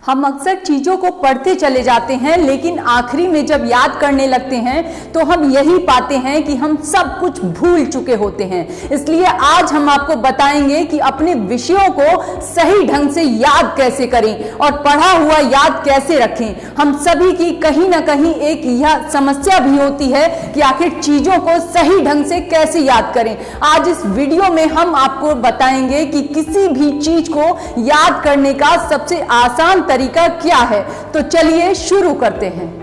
हम अक्सर चीजों को पढ़ते चले जाते हैं, लेकिन आखिरी में जब याद करने लगते हैं तो हम यही पाते हैं कि हम सब कुछ भूल चुके होते हैं। इसलिए आज हम आपको बताएंगे कि अपने विषयों को सही ढंग से याद कैसे करें और पढ़ा हुआ याद कैसे रखें। हम सभी की कहीं ना कहीं एक यह समस्या भी होती है कि आखिर चीजों को सही ढंग से कैसे याद करें। आज इस वीडियो में हम आपको बताएंगे कि किसी भी चीज को याद करने का सबसे आसान तरीका क्या है। तो चलिए शुरू करते हैं।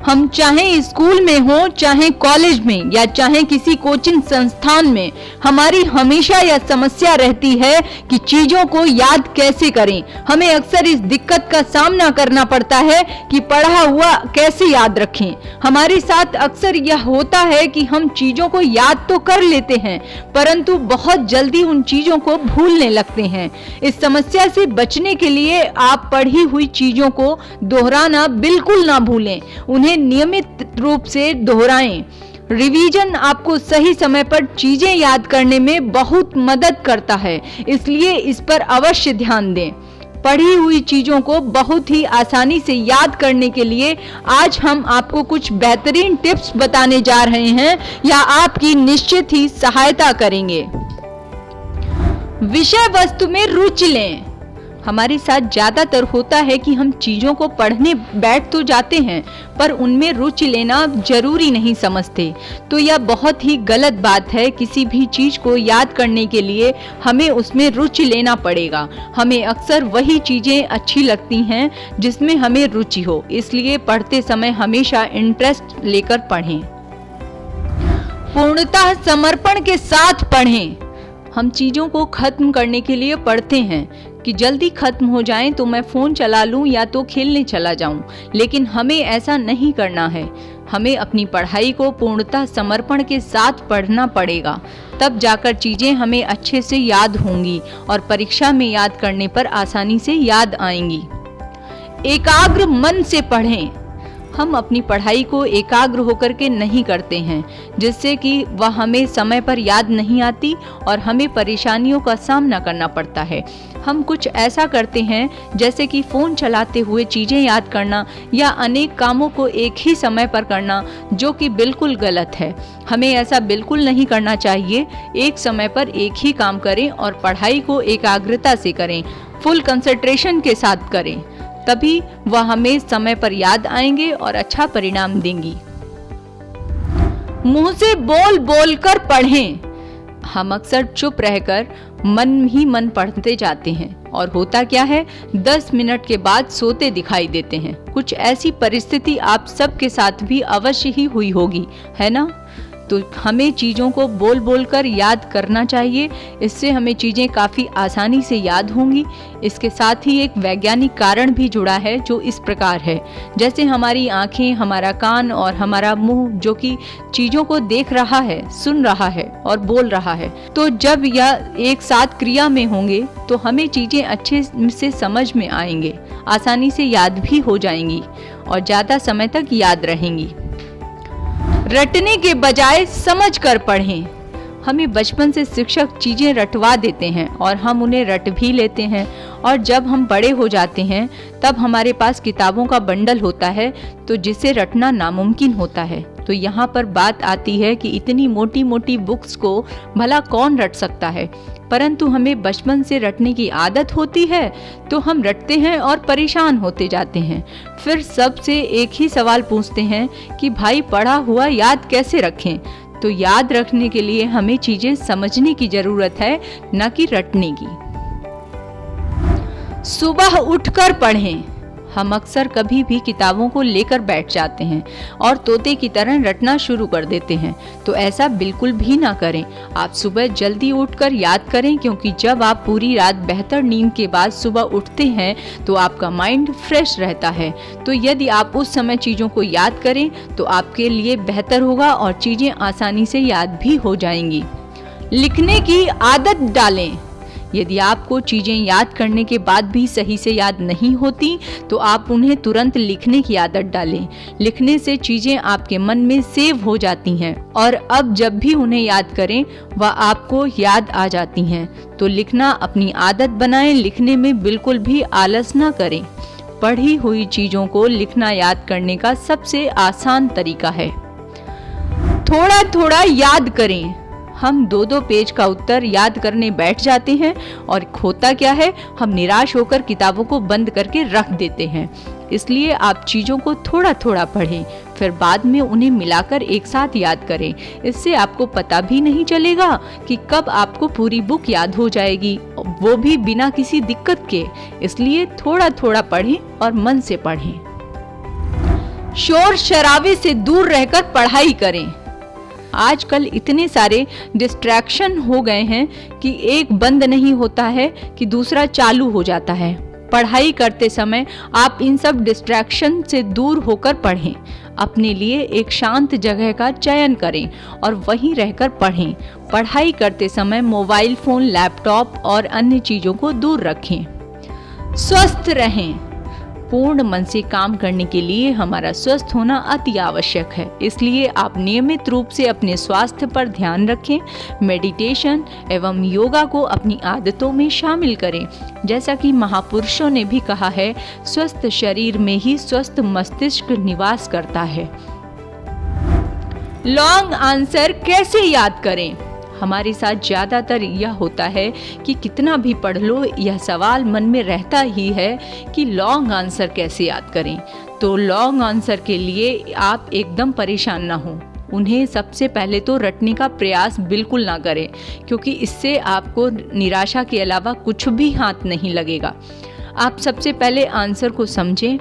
हम चाहे स्कूल में हो, चाहे कॉलेज में या चाहे किसी कोचिंग संस्थान में, हमारी हमेशा यह समस्या रहती है कि चीजों को याद कैसे करें। हमें अक्सर इस दिक्कत का सामना करना पड़ता है कि पढ़ा हुआ कैसे याद रखें। हमारे साथ अक्सर यह होता है कि हम चीजों को याद तो कर लेते हैं, परंतु बहुत जल्दी उन चीजों को भूलने लगते हैं। इस समस्या से बचने के लिए आप पढ़ी हुई चीजों को दोहराना बिल्कुल ना भूलें, उन्हें नियमित रूप से दोहराएं। रिवीजन आपको सही समय पर चीजें याद करने में बहुत मदद करता है, इसलिए इस पर अवश्य ध्यान दें। पढ़ी हुई चीजों को बहुत ही आसानी से याद करने के लिए आज हम आपको कुछ बेहतरीन टिप्स बताने जा रहे हैं या आपकी निश्चित ही सहायता करेंगे। विषय वस्तु में रुचि लें। हमारे साथ ज्यादातर होता है कि हम चीजों को पढ़ने बैठ तो जाते हैं, पर उनमें रुचि लेना जरूरी नहीं समझते। तो यह बहुत ही गलत बात है। किसी भी चीज को याद करने के लिए हमें उसमें रुचि लेना पड़ेगा। हमें अक्सर वही चीजें अच्छी लगती हैं जिसमें हमें रुचि हो, इसलिए पढ़ते समय हमेशा इंटरेस्ट लेकर पढ़ें। पूर्णतः समर्पण के साथ पढ़ें। हम चीजों को खत्म करने के लिए पढ़ते हैं कि जल्दी खत्म हो जाएं तो मैं फोन चला लूं या तो खेलने चला जाऊं, लेकिन हमें ऐसा नहीं करना है। हमें अपनी पढ़ाई को पूर्णतः समर्पण के साथ पढ़ना पड़ेगा, तब जाकर चीजें हमें अच्छे से याद होंगी और परीक्षा में याद करने पर आसानी से याद आएंगी। एकाग्र मन से पढ़ें। हम अपनी पढ़ाई को एकाग्र होकर के नहीं करते हैं, जिससे कि वह हमें समय पर याद नहीं आती और हमें परेशानियों का सामना करना पड़ता है। हम कुछ ऐसा करते हैं जैसे कि फ़ोन चलाते हुए चीज़ें याद करना या अनेक कामों को एक ही समय पर करना, जो कि बिल्कुल गलत है। हमें ऐसा बिल्कुल नहीं करना चाहिए। एक समय पर एक ही काम करें और पढ़ाई को एकाग्रता से करें, फुल कंसंट्रेशन के साथ करें, तभी वह हमें समय पर याद आएंगे और अच्छा परिणाम देंगी। मुंह से बोल बोल कर पढ़ें। हम अक्सर चुप रहकर मन ही मन पढ़ते जाते हैं और होता क्या है, 10 मिनट के बाद सोते दिखाई देते हैं। कुछ ऐसी परिस्थिति आप सबके साथ भी अवश्य ही हुई होगी, है ना? तो हमें चीज़ों को बोल बोल कर याद करना चाहिए। इससे हमें चीज़ें काफ़ी आसानी से याद होंगी। इसके साथ ही एक वैज्ञानिक कारण भी जुड़ा है जो इस प्रकार है, जैसे हमारी आँखें, हमारा कान और हमारा मुंह जो कि चीज़ों को देख रहा है, सुन रहा है और बोल रहा है, तो जब यह एक साथ क्रिया में होंगे तो हमें चीज़ें अच्छे से समझ में आएंगे, आसानी से याद भी हो जाएंगी और ज़्यादा समय तक याद रहेंगी। रटने के बजाय समझ कर पढ़ें। हमें बचपन से शिक्षक चीज़ें रटवा देते हैं और हम उन्हें रट भी लेते हैं, और जब हम बड़े हो जाते हैं तब हमारे पास किताबों का बंडल होता है तो जिसे रटना नामुमकिन होता है। तो यहाँ पर बात आती है कि इतनी मोटी मोटी बुक्स को भला कौन रट सकता है, परंतु हमें बचपन से रटने की आदत होती है तो हम रटते हैं और परेशान होते जाते हैं। फिर सबसे एक ही सवाल पूछते हैं कि भाई पढ़ा हुआ याद कैसे रखें। तो याद रखने के लिए हमें चीजें समझने की जरूरत है, न कि रटने की। सुबह उठकर पढ़ें। हम अक्सर कभी भी किताबों को लेकर बैठ जाते हैं और तोते की तरह रटना शुरू कर देते हैं, तो ऐसा बिल्कुल भी ना करें। आप सुबह जल्दी उठकर याद करें, क्योंकि जब आप पूरी रात बेहतर नींद के बाद सुबह उठते हैं तो आपका माइंड फ्रेश रहता है। तो यदि आप उस समय चीज़ों को याद करें तो आपके लिए बेहतर होगा और चीज़ें आसानी से याद भी हो जाएंगी। लिखने की आदत डालें। यदि आपको चीज़ें याद करने के बाद भी सही से याद नहीं होती तो आप उन्हें तुरंत लिखने की आदत डालें। लिखने से चीज़ें आपके मन में सेव हो जाती हैं और अब जब भी उन्हें याद करें वह आपको याद आ जाती हैं। तो लिखना अपनी आदत बनाएं, लिखने में बिल्कुल भी आलस ना करें। पढ़ी हुई चीज़ों को लिखना याद करने का सबसे आसान तरीका है। थोड़ा थोड़ा याद करें। हम 2-2 पेज का उत्तर याद करने बैठ जाते हैं और होता क्या है, हम निराश होकर किताबों को बंद करके रख देते हैं। इसलिए आप चीज़ों को थोड़ा थोड़ा पढ़ें, फिर बाद में उन्हें मिलाकर एक साथ याद करें। इससे आपको पता भी नहीं चलेगा कि कब आपको पूरी बुक याद हो जाएगी, वो भी बिना किसी दिक्कत के। इसलिए थोड़ा थोड़ा पढ़ें और मन से पढ़ें। शोर शराबे से दूर रहकर पढ़ाई करें। आजकल इतने सारे डिस्ट्रैक्शन हो गए हैं कि एक बंद नहीं होता है कि दूसरा चालू हो जाता है। पढ़ाई करते समय आप इन सब डिस्ट्रैक्शन से दूर होकर पढ़ें। अपने लिए एक शांत जगह का चयन करें और वहीं रहकर पढ़ें। पढ़ाई करते समय मोबाइल फोन, लैपटॉप और अन्य चीज़ों को दूर रखें। स्वस्थ रहें। पूर्ण मन से काम करने के लिए हमारा स्वस्थ होना अति आवश्यक है। इसलिए आप नियमित रूप से अपने स्वास्थ्य पर ध्यान रखें। मेडिटेशन एवं योगा को अपनी आदतों में शामिल करें। जैसा कि महापुरुषों ने भी कहा है, स्वस्थ शरीर में ही स्वस्थ मस्तिष्क निवास करता है। लॉन्ग आंसर कैसे याद करें? हमारे साथ ज़्यादातर यह होता है कि कितना भी पढ़ लो, यह सवाल मन में रहता ही है कि लॉन्ग आंसर कैसे याद करें। तो लॉन्ग आंसर के लिए आप एकदम परेशान ना हो। उन्हें सबसे पहले तो रटने का प्रयास बिल्कुल ना करें, क्योंकि इससे आपको निराशा के अलावा कुछ भी हाथ नहीं लगेगा। आप सबसे पहले आंसर को समझें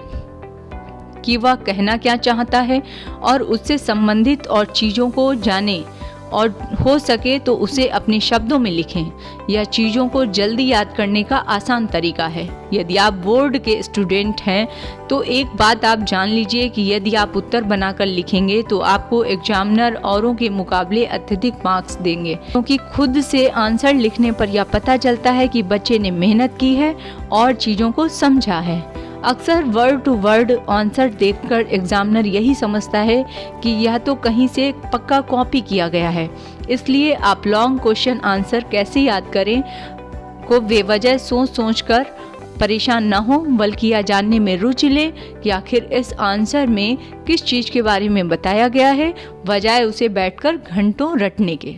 कि वह कहना क्या चाहता है और उससे संबंधित और चीज़ों को जानें और हो सके तो उसे अपने शब्दों में लिखें। यह चीज़ों को जल्दी याद करने का आसान तरीका है। यदि आप बोर्ड के स्टूडेंट हैं तो एक बात आप जान लीजिए कि यदि आप उत्तर बनाकर लिखेंगे तो आपको एग्जामिनर औरों के मुकाबले अत्यधिक मार्क्स देंगे, क्योंकि खुद से आंसर लिखने पर यह पता चलता है कि बच्चे ने मेहनत की है और चीज़ों को समझा है। अक्सर वर्ड टू वर्ड आंसर देखकर एग्जामिनर यही समझता है कि यह तो कहीं से पक्का कॉपी किया गया है। इसलिए आप लॉन्ग क्वेश्चन आंसर कैसे याद करें को बेवजह सोच कर परेशान न हो, बल्कि यह जानने में रुचि लें कि आखिर इस आंसर में किस चीज़ के बारे में बताया गया है, बजाय उसे बैठकर घंटों रटने के।